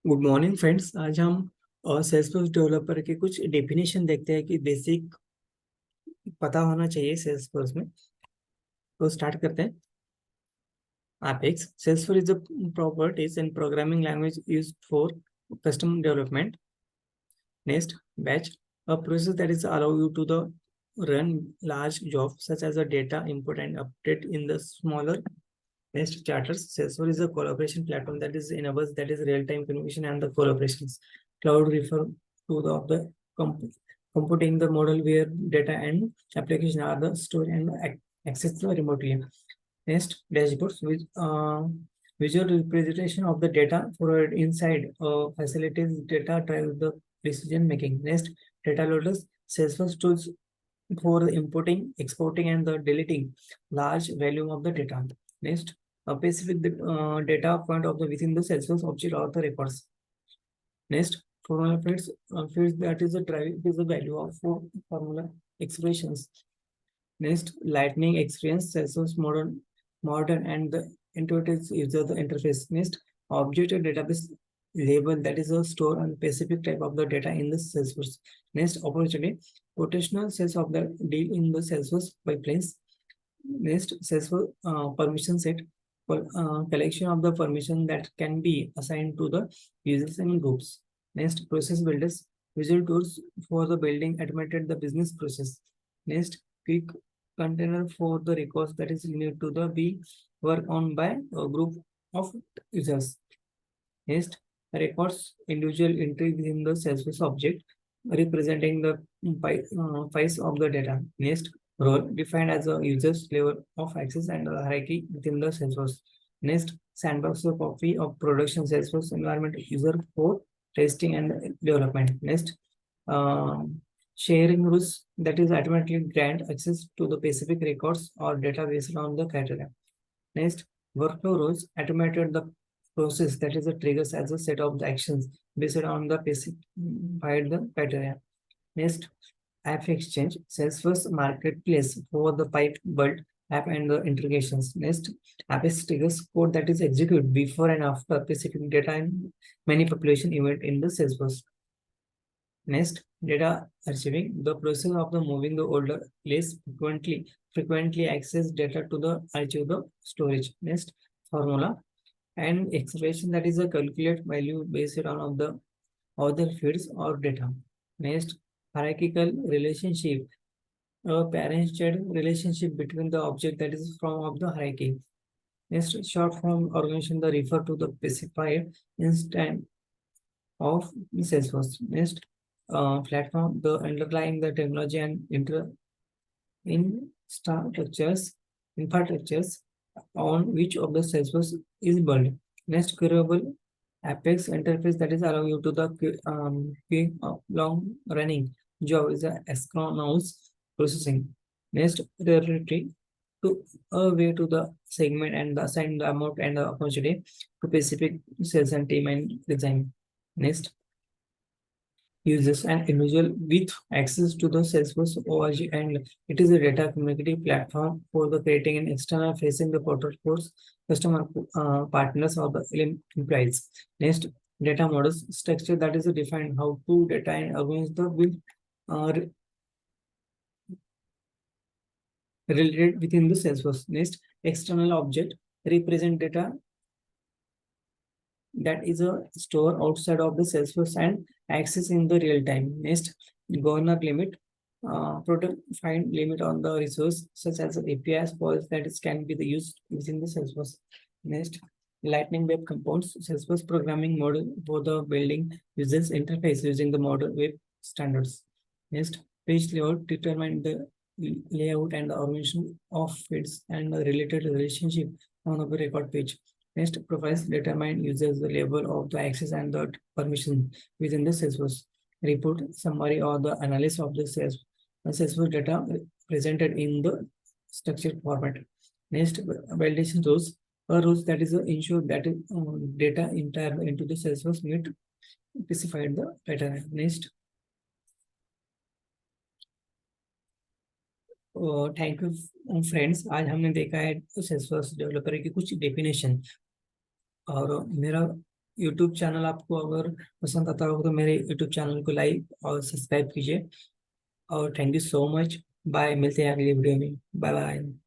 Good morning friends. आज हम Salesforce developer के कुछ डेफिनेशन देखते हैं कि बेसिक पता होना चाहिए सेल्सफोर्स में। तो स्टार्ट करते हैं। Apex Salesforce is a properties and programming language used for custom development. Next, batch, a process that is allow you to the run large jobs such as a data input and update in the smaller. Next, charters. Salesforce is a collaboration platform that is enables that is real-time communication and the collaborations. Cloud refer to the comp computing the model where data and application are the stored and accessed remotely. Next, dashboards with visual representation of the data provided inside facilities data drive the decision making. Next, data loaders. Salesforce tools for importing, exporting, and the deleting large volume of the data. Next, a specific data point of the within the Salesforce object or the records. Next, formula fields that is a drive is the value of formula expressions. Next, lightning experience Salesforce modern and the intuitive user the interface. Next, object database label that is a store and specific type of the data in the Salesforce. Next, opportunity rotational sales of the deal in the Salesforce pipelines. Next, Salesforce permission set for collection of the permission that can be assigned to the users and groups. Next, process builders visual tools for the building automated the business process. Next, quick container for the records that is need to the be work on by a group of users. Next, records individual entry within the Salesforce object representing the files of the data. Next, role defined as a user's level of access and hierarchy within the Salesforce. Next, sandbox a copy of production Salesforce environment user for testing and development. Next, um, sharing rules that is automatically grant access to the specific records or data based on the criteria. Next, workflow rules automated the process that is a triggers as a set of the actions based on the specified the criteria. Next, app exchange, Salesforce marketplace for the pipe build app and the integrations. Next, app triggers code that is executed before and after specific data and manipulation event in the Salesforce. Next, data archiving, the process of the moving the older, less frequently access data to the archive the storage. Next, formula and expression that is a calculate value based on of the other fields or data. Next, hierarchical relationship, a parent-child relationship between the object that is from of the hierarchy. Next, short form organization that refer to the specified instance of Salesforce. Next, platform, the underlying the technology and infrastructures on which of the Salesforce is built. Next, queryable Apex interface that is allow you to the long running job is a asynchronous processing. Next, priority to a way to the segment and assign the amount and the opportunity to specific sales and team and design. Next, users and individual with access to the Salesforce ORG, and it is a data community platform for the creating an external facing the portal force customer partners or the employees. Next, data models structure that is defined how to data and organize the with related within the Salesforce. Next, external object represent data that is a store outside of the Salesforce and access in the real time. Next, governor limit, product find limit on the resource such as APIs policy that is can be the used within the Salesforce. Next, Lightning Web Components, Salesforce programming model for the building uses interface using the model web standards. Next, page layout determine the layout and the organization of fields and the related relationship on the record page. Next, profiles determine users the level of the access and the permission within the Salesforce. Report summary or the analysis of the Salesforce data presented in the structured format. Next, validation rules. A rules that is ensure that data enter into the Salesforce meet specified the pattern. Next, thank you friends. आज हमने देखा है Salesforce developer की कुछ definition और मेरा YouTube channel आपको अगर पसंद आता हो तो मेरे यूट्यूब चैनल को लाइक और सब्सक्राइब कीजिए। और thank you so much. Bye, मिलते हैं अगली वीडियो में। Bye bye.